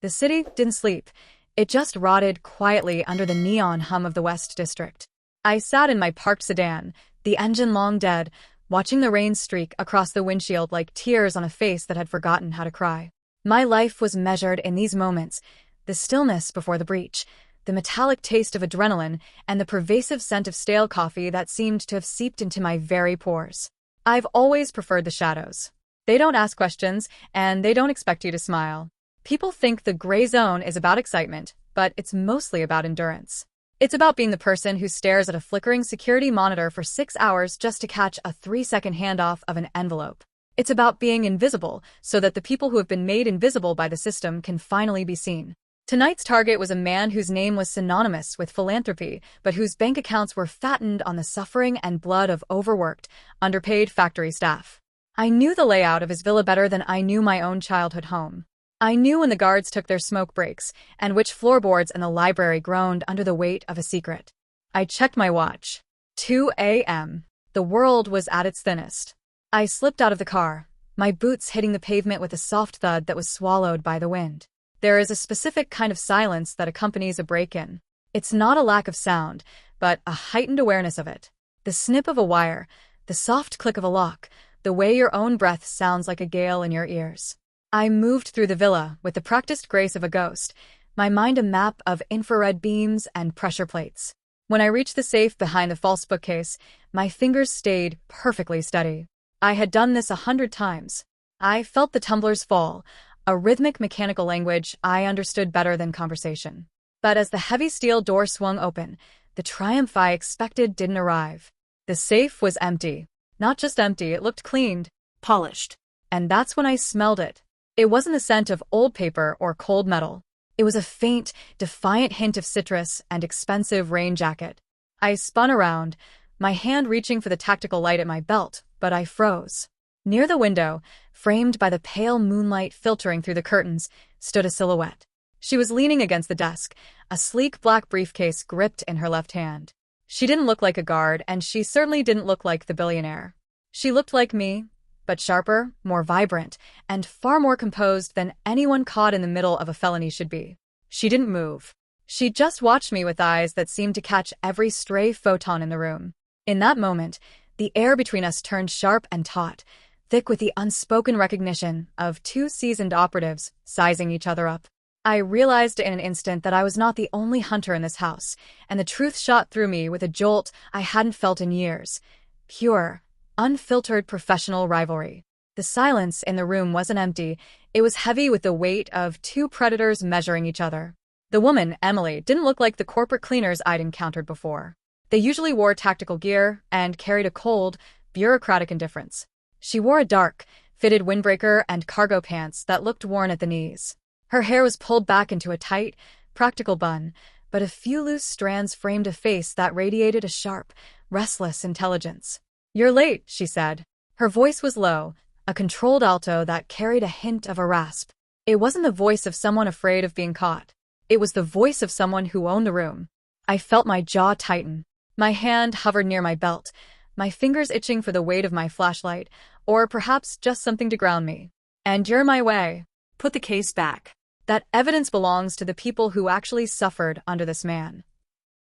The city didn't sleep. It just rotted quietly under the neon hum of the West District. I sat in my parked sedan, the engine long dead, watching the rain streak across the windshield like tears on a face that had forgotten how to cry. My life was measured in these moments, the stillness before the breach, the metallic taste of adrenaline, and the pervasive scent of stale coffee that seemed to have seeped into my very pores. I've always preferred the shadows. They don't ask questions, and they don't expect you to smile. People think the gray zone is about excitement, but it's mostly about endurance. It's about being the person who stares at a flickering security monitor for 6 hours just to catch a 3-second handoff of an envelope. It's about being invisible so that the people who have been made invisible by the system can finally be seen. Tonight's target was a man whose name was synonymous with philanthropy, but whose bank accounts were fattened on the suffering and blood of overworked, underpaid factory staff. I knew the layout of his villa better than I knew my own childhood home. I knew when the guards took their smoke breaks, and which floorboards in the library groaned under the weight of a secret. I checked my watch. 2 a.m. The world was at its thinnest. I slipped out of the car, my boots hitting the pavement with a soft thud that was swallowed by the wind. There is a specific kind of silence that accompanies a break-in. It's not a lack of sound, but a heightened awareness of it. The snip of a wire, the soft click of a lock, the way your own breath sounds like a gale in your ears. I moved through the villa with the practiced grace of a ghost, my mind a map of infrared beams and pressure plates. When I reached the safe behind the false bookcase, my fingers stayed perfectly steady. I had done this 100 times. I felt the tumblers fall, a rhythmic mechanical language I understood better than conversation. But as the heavy steel door swung open, the triumph I expected didn't arrive. The safe was empty. Not just empty, it looked cleaned, polished. And that's when I smelled it. It wasn't the scent of old paper or cold metal. It was a faint, defiant hint of citrus and expensive rain jacket. I spun around, my hand reaching for the tactical light at my belt, but I froze. Near the window, framed by the pale moonlight filtering through the curtains, stood a silhouette. She was leaning against the desk, a sleek black briefcase gripped in her left hand. She didn't look like a guard, and she certainly didn't look like the billionaire. She looked like me, but sharper, more vibrant, and far more composed than anyone caught in the middle of a felony should be. She didn't move. She just watched me with eyes that seemed to catch every stray photon in the room. In that moment, the air between us turned sharp and taut, thick with the unspoken recognition of two seasoned operatives sizing each other up. I realized in an instant that I was not the only hunter in this house, and the truth shot through me with a jolt I hadn't felt in years. Pure, unfiltered professional rivalry. The silence in the room wasn't empty, it was heavy with the weight of two predators measuring each other. The woman, Emily, didn't look like the corporate cleaners I'd encountered before. They usually wore tactical gear and carried a cold, bureaucratic indifference. She wore a dark, fitted windbreaker and cargo pants that looked worn at the knees. Her hair was pulled back into a tight, practical bun, but a few loose strands framed a face that radiated a sharp, restless intelligence. "You're late," she said. Her voice was low, a controlled alto that carried a hint of a rasp. It wasn't the voice of someone afraid of being caught. It was the voice of someone who owned the room. I felt my jaw tighten. My hand hovered near my belt, my fingers itching for the weight of my flashlight, or perhaps just something to ground me. "And you're my way. Put the case back. That evidence belongs to the people who actually suffered under this man."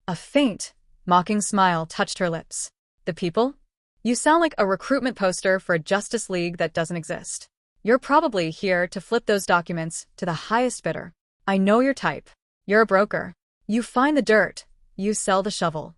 A faint, mocking smile touched her lips. "The people? You sound like a recruitment poster for a Justice League that doesn't exist. You're probably here to flip those documents to the highest bidder. I know your type. You're a broker. You find the dirt. You sell the shovel."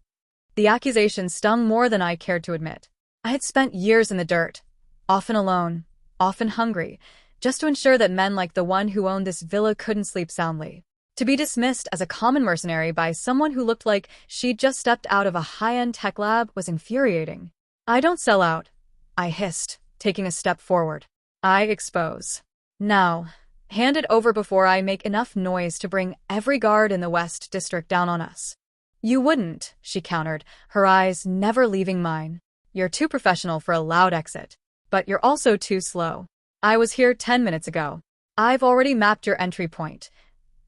The accusation stung more than I cared to admit. I had spent years in the dirt, often alone, often hungry, just to ensure that men like the one who owned this villa couldn't sleep soundly. To be dismissed as a common mercenary by someone who looked like she'd just stepped out of a high-end tech lab was infuriating. "I don't sell out," I hissed, taking a step forward. "I expose. Now, hand it over before I make enough noise to bring every guard in the West District down on us." "You wouldn't," she countered, her eyes never leaving mine. "You're too professional for a loud exit. But you're also too slow. I was here 10 minutes ago. I've already mapped your entry point.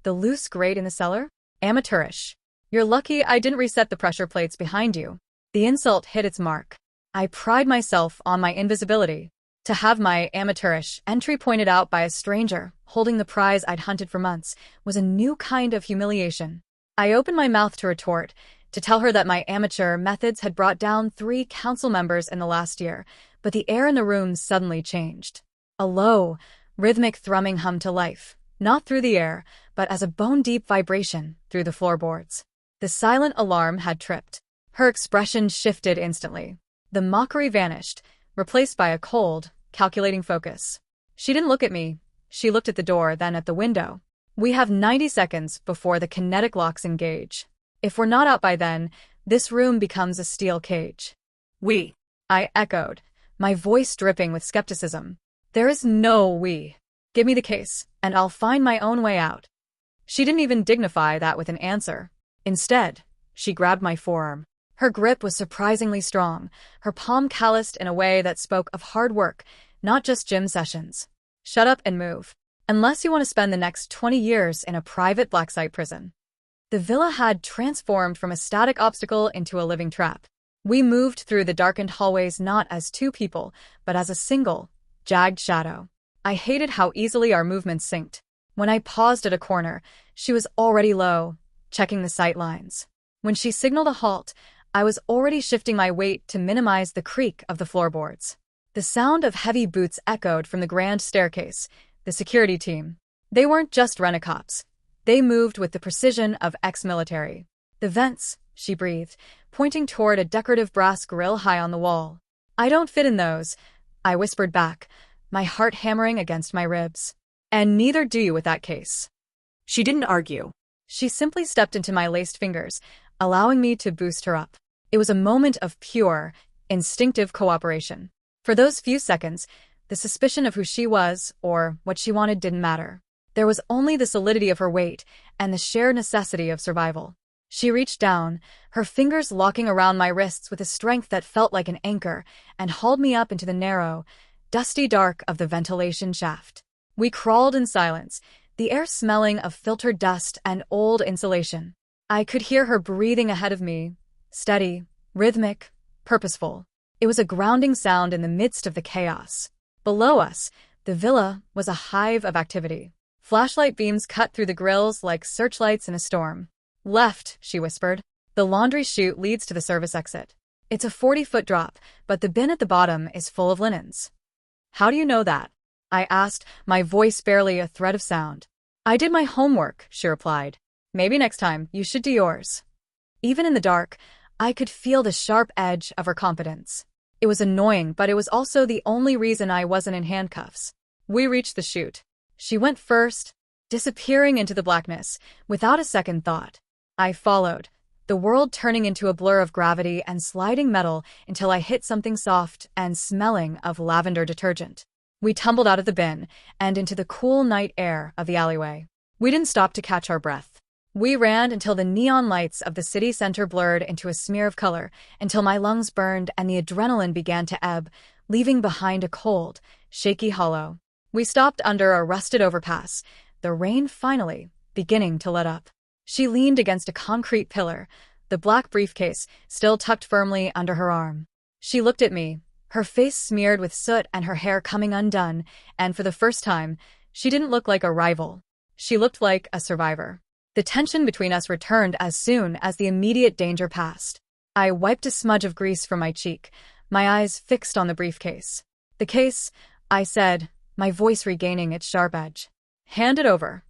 The loose grate in the cellar? Amateurish. You're lucky I didn't reset the pressure plates behind you." The insult hit its mark. I pride myself on my invisibility. To have my amateurish entry pointed out by a stranger, holding the prize I'd hunted for months, was a new kind of humiliation. I opened my mouth to retort, to tell her that my amateur methods had brought down 3 council members in the last year, but the air in the room suddenly changed. A low, rhythmic thrumming hummed to life, not through the air, but as a bone-deep vibration through the floorboards. The silent alarm had tripped. Her expression shifted instantly. The mockery vanished, replaced by a cold, calculating focus. She didn't look at me. She looked at the door, then at the window. We have 90 seconds before the kinetic locks engage. If we're not out by then, this room becomes a steel cage. We, I echoed, my voice dripping with skepticism. There is no we. Give me the case, and I'll find my own way out. She didn't even dignify that with an answer. Instead, she grabbed my forearm. Her grip was surprisingly strong, her palm calloused in a way that spoke of hard work, not just gym sessions. Shut up and move. Unless you want to spend the next 20 years in a private black site prison. The villa had transformed from a static obstacle into a living trap. We moved through the darkened hallways not as 2 people, but as a single, jagged shadow. I hated how easily our movements synced. When I paused at a corner, she was already low, checking the sight lines. When she signaled a halt, I was already shifting my weight to minimize the creak of the floorboards. The sound of heavy boots echoed from the grand staircase, the security team. They weren't just rent-a-cops. They moved with the precision of ex-military. The vents, she breathed, pointing toward a decorative brass grill high on the wall. I don't fit in those, I whispered back, my heart hammering against my ribs. And neither do you with that case. She didn't argue. She simply stepped into my laced fingers, allowing me to boost her up. It was a moment of pure, instinctive cooperation. For those few seconds, the suspicion of who she was, or what she wanted, didn't matter. There was only the solidity of her weight and the shared necessity of survival. She reached down, her fingers locking around my wrists with a strength that felt like an anchor, and hauled me up into the narrow, dusty dark of the ventilation shaft. We crawled in silence, the air smelling of filtered dust and old insulation. I could hear her breathing ahead of me, steady, rhythmic, purposeful. It was a grounding sound in the midst of the chaos. Below us, the villa was a hive of activity. Flashlight beams cut through the grills like searchlights in a storm. Left, she whispered. The laundry chute leads to the service exit. It's a 40-foot drop, but the bin at the bottom is full of linens. How do you know that? I asked, my voice barely a thread of sound. I did my homework, she replied. Maybe next time you should do yours. Even in the dark, I could feel the sharp edge of her competence. It was annoying, but it was also the only reason I wasn't in handcuffs. We reached the chute. She went first, disappearing into the blackness, without a second thought. I followed, the world turning into a blur of gravity and sliding metal until I hit something soft and smelling of lavender detergent. We tumbled out of the bin and into the cool night air of the alleyway. We didn't stop to catch our breath. We ran until the neon lights of the city center blurred into a smear of color, until my lungs burned and the adrenaline began to ebb, leaving behind a cold, shaky hollow. We stopped under a rusted overpass, the rain finally beginning to let up. She leaned against a concrete pillar, the black briefcase still tucked firmly under her arm. She looked at me, her face smeared with soot and her hair coming undone, and for the first time, she didn't look like a rival. She looked like a survivor. The tension between us returned as soon as the immediate danger passed. I wiped a smudge of grease from my cheek, my eyes fixed on the briefcase. The case, I said, my voice regaining its sharp edge. Hand it over.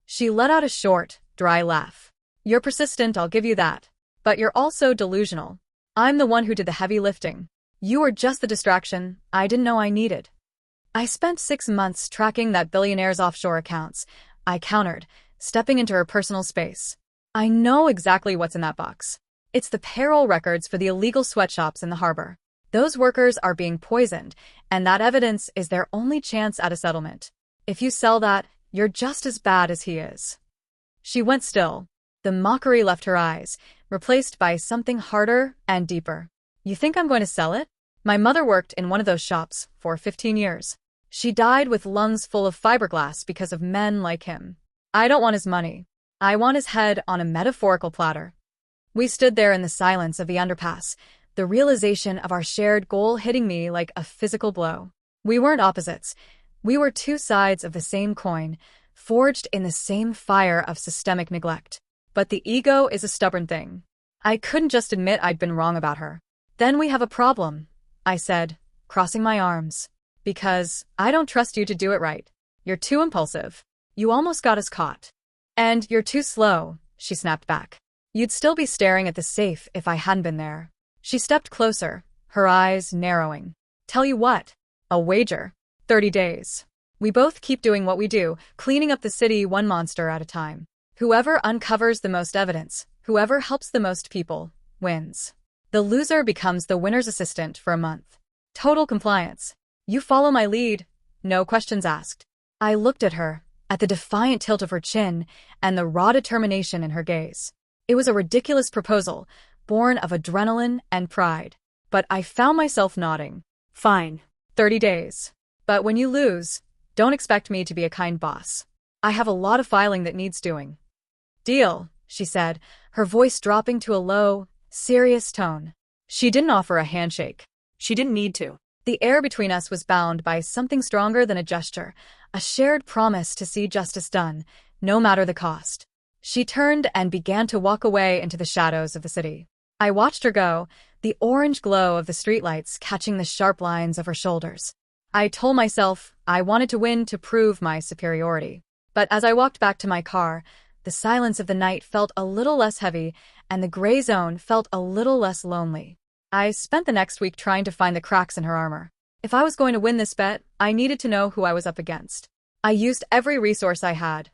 She let out a short, dry laugh. You're persistent, I'll give you that. But you're also delusional. I'm the one who did the heavy lifting. You were just the distraction I didn't know I needed. I spent 6 months tracking that billionaire's offshore accounts, I countered, stepping into her personal space. I know exactly what's in that box. It's the payroll records for the illegal sweatshops in the harbor. Those workers are being poisoned, and that evidence is their only chance at a settlement. If you sell that, you're just as bad as he is. She went still. The mockery left her eyes, replaced by something harder and deeper. You think I'm going to sell it? My mother worked in one of those shops for 15 years. She died with lungs full of fiberglass because of men like him. I don't want his money. I want his head on a metaphorical platter. We stood there in the silence of the underpass, the realization of our shared goal hitting me like a physical blow. We weren't opposites. We were two sides of the same coin, forged in the same fire of systemic neglect. But the ego is a stubborn thing. I couldn't just admit I'd been wrong about her. Then we have a problem, I said, crossing my arms. Because I don't trust you to do it right. You're too impulsive. You almost got us caught. And you're too slow, she snapped back. You'd still be staring at the safe if I hadn't been there. She stepped closer, her eyes narrowing. Tell you what, a wager. 30 days. We both keep doing what we do, cleaning up the city one monster at a time. Whoever uncovers the most evidence, whoever helps the most people, wins. The loser becomes the winner's assistant for a month. Total compliance. You follow my lead, no questions asked. I looked at her, at the defiant tilt of her chin and the raw determination in her gaze. It was a ridiculous proposal, born of adrenaline and pride. But I found myself nodding. Fine. 30 days. But when you lose, don't expect me to be a kind boss. I have a lot of filing that needs doing. Deal, she said, her voice dropping to a low, serious tone. She didn't offer a handshake. She didn't need to. The air between us was bound by something stronger than a gesture, a shared promise to see justice done, no matter the cost. She turned and began to walk away into the shadows of the city. I watched her go, the orange glow of the streetlights catching the sharp lines of her shoulders. I told myself I wanted to win to prove my superiority. But as I walked back to my car, the silence of the night felt a little less heavy, and the gray zone felt a little less lonely. I spent the next week trying to find the cracks in her armor. If I was going to win this bet, I needed to know who I was up against. I used every resource I had.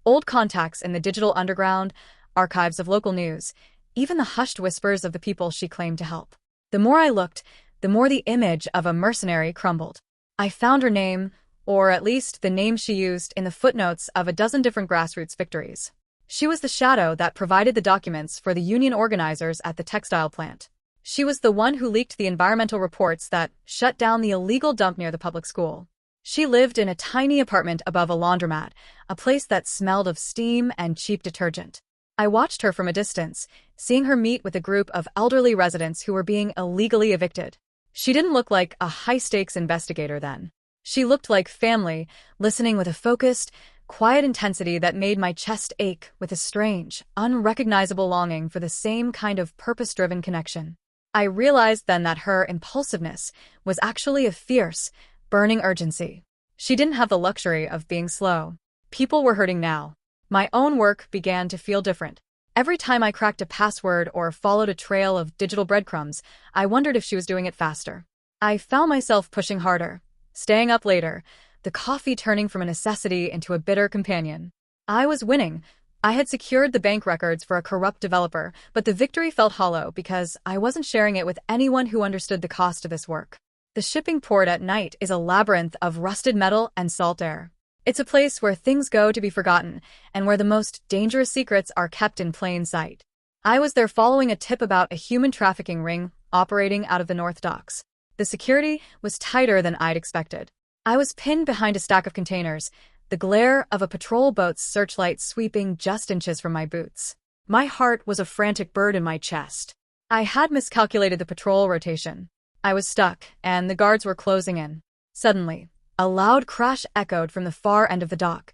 Old contacts in the digital underground, archives of local news, even the hushed whispers of the people she claimed to help. The more I looked, the more the image of a mercenary crumbled. I found her name, or at least the name she used, in the footnotes of a dozen different grassroots victories. She was the shadow that provided the documents for the union organizers at the textile plant. She was the one who leaked the environmental reports that shut down the illegal dump near the public school. She lived in a tiny apartment above a laundromat, a place that smelled of steam and cheap detergent. I watched her from a distance, seeing her meet with a group of elderly residents who were being illegally evicted. She didn't look like a high-stakes investigator then. She looked like family, listening with a focused, quiet intensity that made my chest ache with a strange, unrecognizable longing for the same kind of purpose-driven connection. I realized then that her impulsiveness was actually a fierce, burning urgency. She didn't have the luxury of being slow. People were hurting now. My own work began to feel different. Every time I cracked a password or followed a trail of digital breadcrumbs, I wondered if she was doing it faster. I found myself pushing harder, staying up later, the coffee turning from a necessity into a bitter companion. I was winning. I had secured the bank records for a corrupt developer, but the victory felt hollow because I wasn't sharing it with anyone who understood the cost of this work. The shipping port at night is a labyrinth of rusted metal and salt air. It's a place where things go to be forgotten, and where the most dangerous secrets are kept in plain sight. I was there following a tip about a human trafficking ring operating out of the North Docks. The security was tighter than I'd expected. I was pinned behind a stack of containers, the glare of a patrol boat's searchlight sweeping just inches from my boots. My heart was a frantic bird in my chest. I had miscalculated the patrol rotation. I was stuck, and the guards were closing in. Suddenly, a loud crash echoed from the far end of the dock,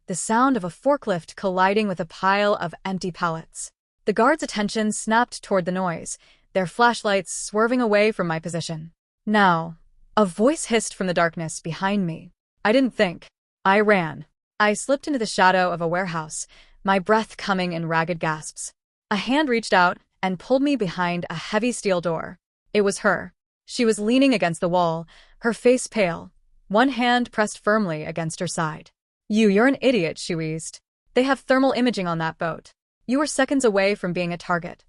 the sound of a forklift colliding with a pile of empty pallets. The guards' attention snapped toward the noise, their flashlights swerving away from my position. Now, a voice hissed from the darkness behind me. I didn't think. I ran. I slipped into the shadow of a warehouse, my breath coming in ragged gasps. A hand reached out and pulled me behind a heavy steel door. It was her. She was leaning against the wall, her face pale, one hand pressed firmly against her side. You're an idiot, she wheezed. They have thermal imaging on that boat. You were seconds away from being a target.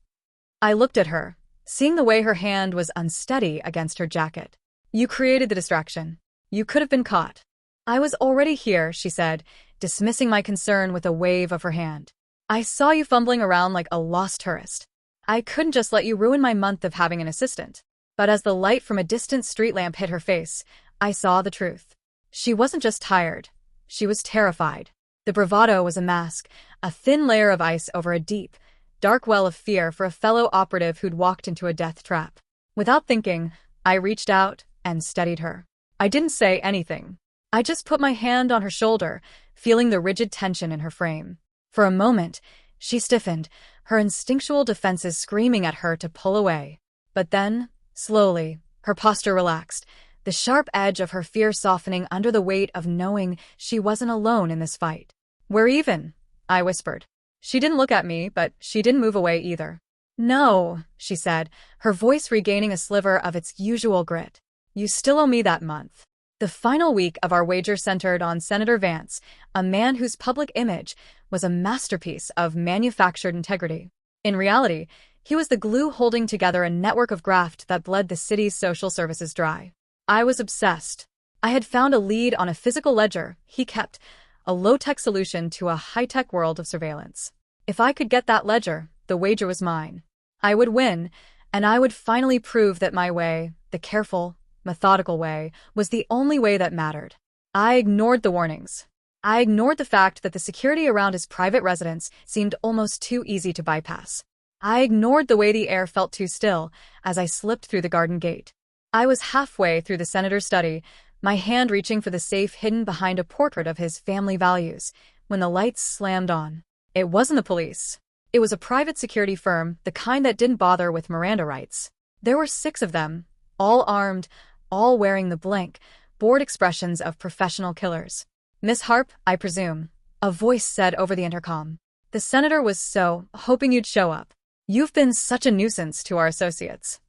I looked at her, seeing the way her hand was unsteady against her jacket. You created the distraction. You could have been caught. I was already here, she said, dismissing my concern with a wave of her hand. I saw you fumbling around like a lost tourist. I couldn't just let you ruin my month of having an assistant. But as the light from a distant street lamp hit her face, I saw the truth. She wasn't just tired. She was terrified. The bravado was a mask, a thin layer of ice over a deep, dark well of fear for a fellow operative who'd walked into a death trap. Without thinking, I reached out and steadied her. I didn't say anything. I just put my hand on her shoulder, feeling the rigid tension in her frame. For a moment, she stiffened, her instinctual defenses screaming at her to pull away. But then, slowly, her posture relaxed, the sharp edge of her fear softening under the weight of knowing she wasn't alone in this fight. "We're even," I whispered. She didn't look at me, but she didn't move away either. "No," she said, her voice regaining a sliver of its usual grit. "You still owe me that month." The final week of our wager centered on Senator Vance, a man whose public image was a masterpiece of manufactured integrity. In reality, he was the glue holding together a network of graft that bled the city's social services dry. I was obsessed. I had found a lead on a physical ledger he kept, a low-tech solution to a high-tech world of surveillance. If I could get that ledger, the wager was mine. I would win, and I would finally prove that my way, the careful, methodical way, was the only way that mattered. I ignored the warnings. I ignored the fact that the security around his private residence seemed almost too easy to bypass. I ignored the way the air felt too still as I slipped through the garden gate. I was halfway through the senator's study, my hand reaching for the safe hidden behind a portrait of his family values, when the lights slammed on. It wasn't the police. It was a private security firm, the kind that didn't bother with Miranda rights. There were 6 of them, all armed, all wearing the blank, bored expressions of professional killers. "Miss Harp, I presume," a voice said over the intercom. "The senator was so hoping you'd show up. You've been such a nuisance to our associates."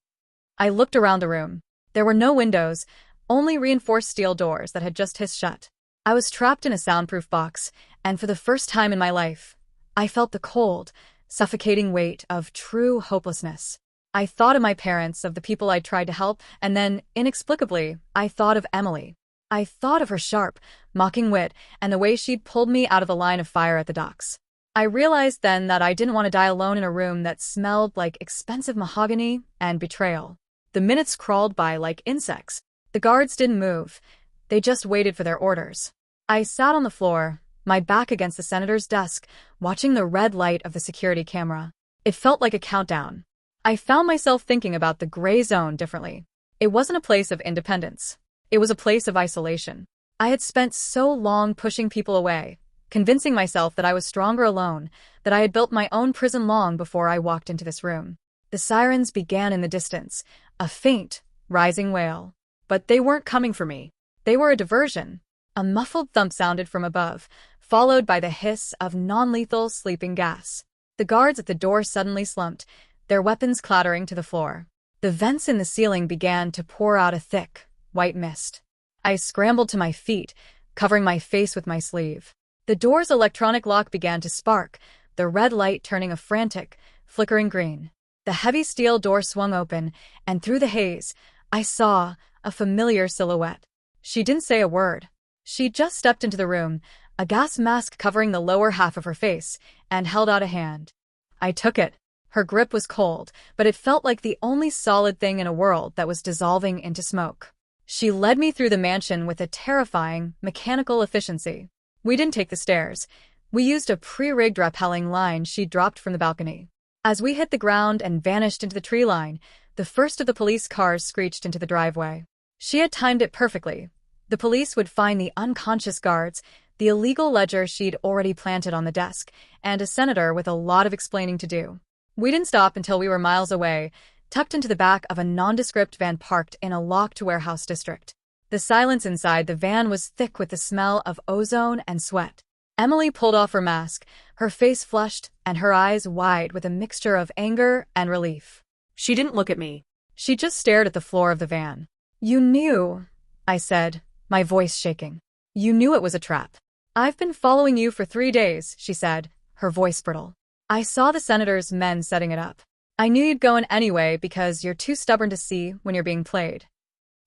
I looked around the room. There were no windows, only reinforced steel doors that had just hissed shut. I was trapped in a soundproof box, and for the first time in my life, I felt the cold, suffocating weight of true hopelessness. I thought of my parents, of the people I'd tried to help, and then, inexplicably, I thought of Emily. I thought of her sharp, mocking wit and the way she'd pulled me out of the line of fire at the docks. I realized then that I didn't want to die alone in a room that smelled like expensive mahogany and betrayal. The minutes crawled by like insects. The guards didn't move. They just waited for their orders. I sat on the floor, my back against the senator's desk, watching the red light of the security camera. It felt like a countdown. I found myself thinking about the gray zone differently. It wasn't a place of independence. It was a place of isolation. I had spent so long pushing people away, convincing myself that I was stronger alone, that I had built my own prison long before I walked into this room. The sirens began in the distance, a faint, rising wail. But they weren't coming for me. They were a diversion. A muffled thump sounded from above, followed by the hiss of non-lethal sleeping gas. The guards at the door suddenly slumped, their weapons clattering to the floor. The vents in the ceiling began to pour out a thick, white mist. I scrambled to my feet, covering my face with my sleeve. The door's electronic lock began to spark, the red light turning a frantic, flickering green. The heavy steel door swung open, and through the haze, I saw a familiar silhouette. She didn't say a word. She just stepped into the room, a gas mask covering the lower half of her face, and held out a hand. I took it. Her grip was cold, but it felt like the only solid thing in a world that was dissolving into smoke. She led me through the mansion with a terrifying, mechanical efficiency. We didn't take the stairs. We used a pre-rigged rappelling line she'd dropped from the balcony. As we hit the ground and vanished into the tree line, the first of the police cars screeched into the driveway. She had timed it perfectly. The police would find the unconscious guards, the illegal ledger she'd already planted on the desk, and a senator with a lot of explaining to do. We didn't stop until we were miles away, tucked into the back of a nondescript van parked in a locked warehouse district. The silence inside the van was thick with the smell of ozone and sweat. Emily pulled off her mask, her face flushed and her eyes wide with a mixture of anger and relief. She didn't look at me. She just stared at the floor of the van. "You knew," I said, my voice shaking. "You knew it was a trap." "I've been following you for 3 days," she said, her voice brittle. "I saw the senator's men setting it up. I knew you'd go in anyway because you're too stubborn to see when you're being played."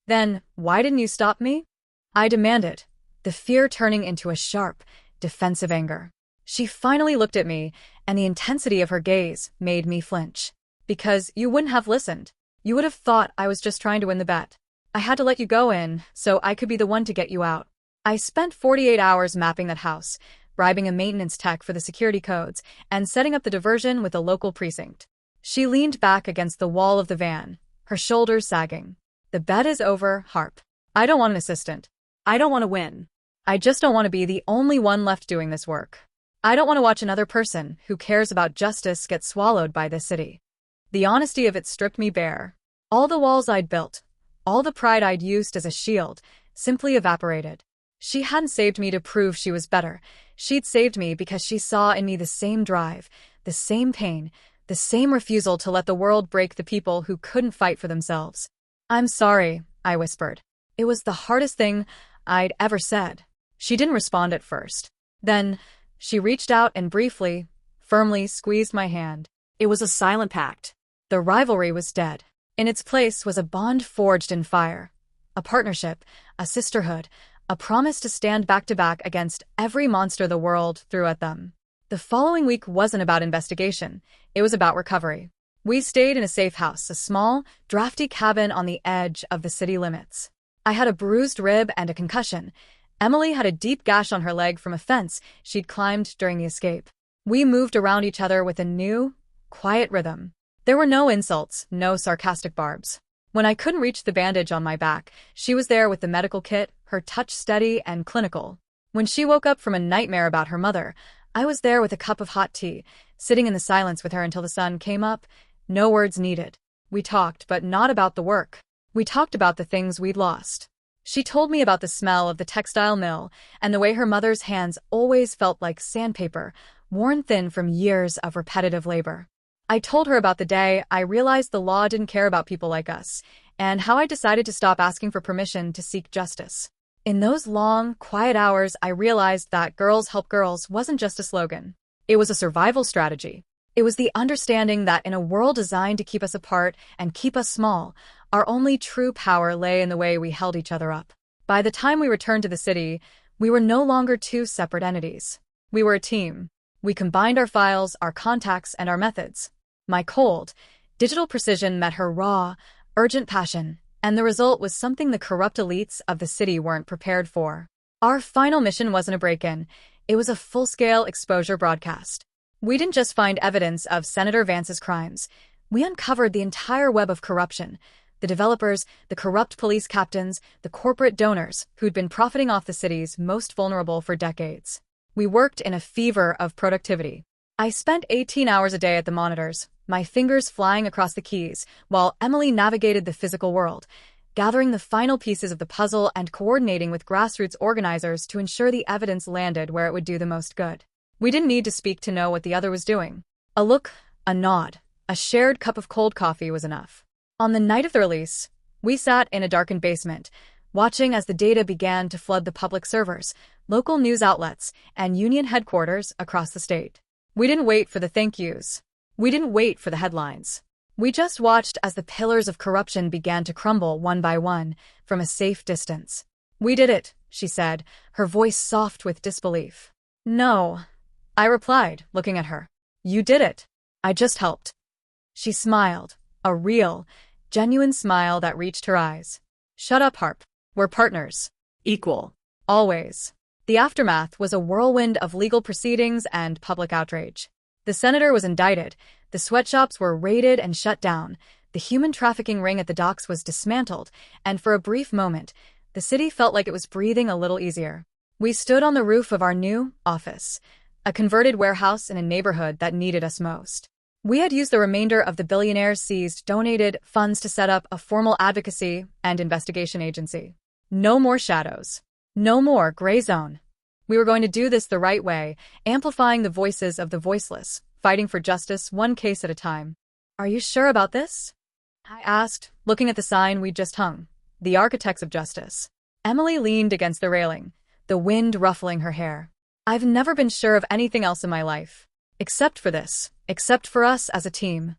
"Then, why didn't you stop me?" I demanded, the fear turning into a sharp, defensive anger. She finally looked at me, and the intensity of her gaze made me flinch. "Because you wouldn't have listened. You would have thought I was just trying to win the bet. I had to let you go in, so I could be the one to get you out. I spent 48 hours mapping that house, bribing a maintenance tech for the security codes, and setting up the diversion with a local precinct." She leaned back against the wall of the van, her shoulders sagging. "The bet is over, Harp. I don't want an assistant. I don't want to win. I just don't want to be the only one left doing this work. I don't want to watch another person who cares about justice get swallowed by this city. The honesty of it stripped me bare. All the walls I'd built, all the pride I'd used as a shield, simply evaporated. She hadn't saved me to prove she was better. She'd saved me because she saw in me the same drive, the same pain, the same refusal to let the world break the people who couldn't fight for themselves. "I'm sorry," I whispered. It was the hardest thing I'd ever said. She didn't respond at first. Then, she reached out and briefly, firmly squeezed my hand. It was a silent pact. The rivalry was dead. In its place was a bond forged in fire. A partnership, a sisterhood, a promise to stand back to back against every monster the world threw at them. The following week wasn't about investigation. It was about recovery. We stayed in a safe house, a small, drafty cabin on the edge of the city limits. I had a bruised rib and a concussion. Emily had a deep gash on her leg from a fence she'd climbed during the escape. We moved around each other with a new, quiet rhythm. There were no insults, no sarcastic barbs. When I couldn't reach the bandage on my back, she was there with the medical kit, her touch steady and clinical. When she woke up from a nightmare about her mother, I was there with a cup of hot tea, sitting in the silence with her until the sun came up. No words needed. We talked, but not about the work. We talked about the things we'd lost. She told me about the smell of the textile mill and the way her mother's hands always felt like sandpaper, worn thin from years of repetitive labor. I told her about the day I realized the law didn't care about people like us, and how I decided to stop asking for permission to seek justice. In those long, quiet hours, I realized that girls help girls wasn't just a slogan. It was a survival strategy. It was the understanding that in a world designed to keep us apart and keep us small, our only true power lay in the way we held each other up. By the time we returned to the city, we were no longer two separate entities. We were a team. We combined our files, our contacts, and our methods. My cold, digital precision met her raw, urgent passion, and the result was something the corrupt elites of the city weren't prepared for. Our final mission wasn't a break-in. It was a full-scale exposure broadcast. We didn't just find evidence of Senator Vance's crimes. We uncovered the entire web of corruption. The developers, the corrupt police captains, the corporate donors who'd been profiting off the city's most vulnerable for decades. We worked in a fever of productivity. I spent 18 hours a day at the monitors, my fingers flying across the keys, while Emily navigated the physical world, gathering the final pieces of the puzzle and coordinating with grassroots organizers to ensure the evidence landed where it would do the most good. We didn't need to speak to know what the other was doing. A look, a nod, a shared cup of cold coffee was enough. On the night of the release, we sat in a darkened basement, watching as the data began to flood the public servers, local news outlets, and union headquarters across the state. We didn't wait for the thank yous. We didn't wait for the headlines. We just watched as the pillars of corruption began to crumble one by one from a safe distance. "We did it," she said, her voice soft with disbelief. "No," I replied, looking at her. "You did it. I just helped." She smiled, a real, genuine smile that reached her eyes. "Shut up, Harp. We're partners. Equal. Always." The aftermath was a whirlwind of legal proceedings and public outrage. The senator was indicted, the sweatshops were raided and shut down, the human trafficking ring at the docks was dismantled, and for a brief moment, the city felt like it was breathing a little easier. We stood on the roof of our new office, a converted warehouse in a neighborhood that needed us most. We had used the remainder of the billionaire's seized donated funds to set up a formal advocacy and investigation agency. No more shadows. No more gray zone. We were going to do this the right way, amplifying the voices of the voiceless, fighting for justice one case at a time. "Are you sure about this?" I asked, looking at the sign we'd just hung. "The Architects of Justice." Emily leaned against the railing, the wind ruffling her hair. "I've never been sure of anything else in my life. Except for this. Except for us as a team."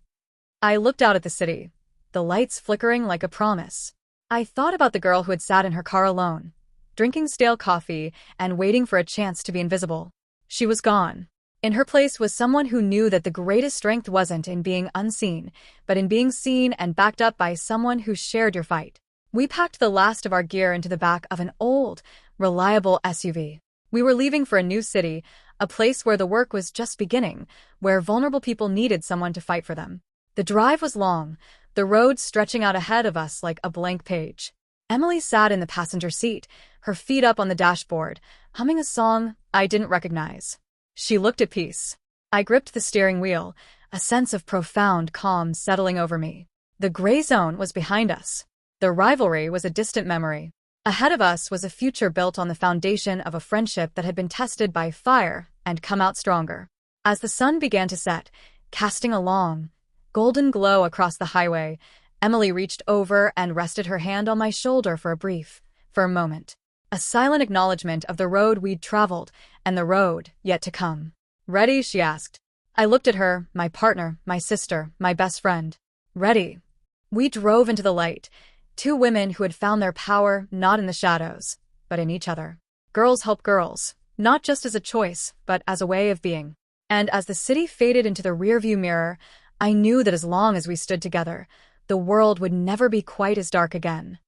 I looked out at the city, the lights flickering like a promise. I thought about the girl who had sat in her car alone, drinking stale coffee and waiting for a chance to be invisible. She was gone. In her place was someone who knew that the greatest strength wasn't in being unseen, but in being seen and backed up by someone who shared your fight. We packed the last of our gear into the back of an old, reliable SUV. We were leaving for a new city, a place where the work was just beginning, where vulnerable people needed someone to fight for them. The drive was long, the road stretching out ahead of us like a blank page. Emily sat in the passenger seat, her feet up on the dashboard, humming a song I didn't recognize. She looked at peace. I gripped the steering wheel, a sense of profound calm settling over me. The gray zone was behind us. The rivalry was a distant memory. Ahead of us was a future built on the foundation of a friendship that had been tested by fire and come out stronger. As the sun began to set, casting a long, golden glow across the highway, Emily reached over and rested her hand on my shoulder for a moment. A silent acknowledgement of the road we'd traveled and the road yet to come. "Ready?" she asked. I looked at her, my partner, my sister, my best friend. Ready. We drove into the light, two women who had found their power not in the shadows, but in each other. Girls help girls, not just as a choice, but as a way of being. And as the city faded into the rearview mirror, I knew that as long as we stood together, the world would never be quite as dark again.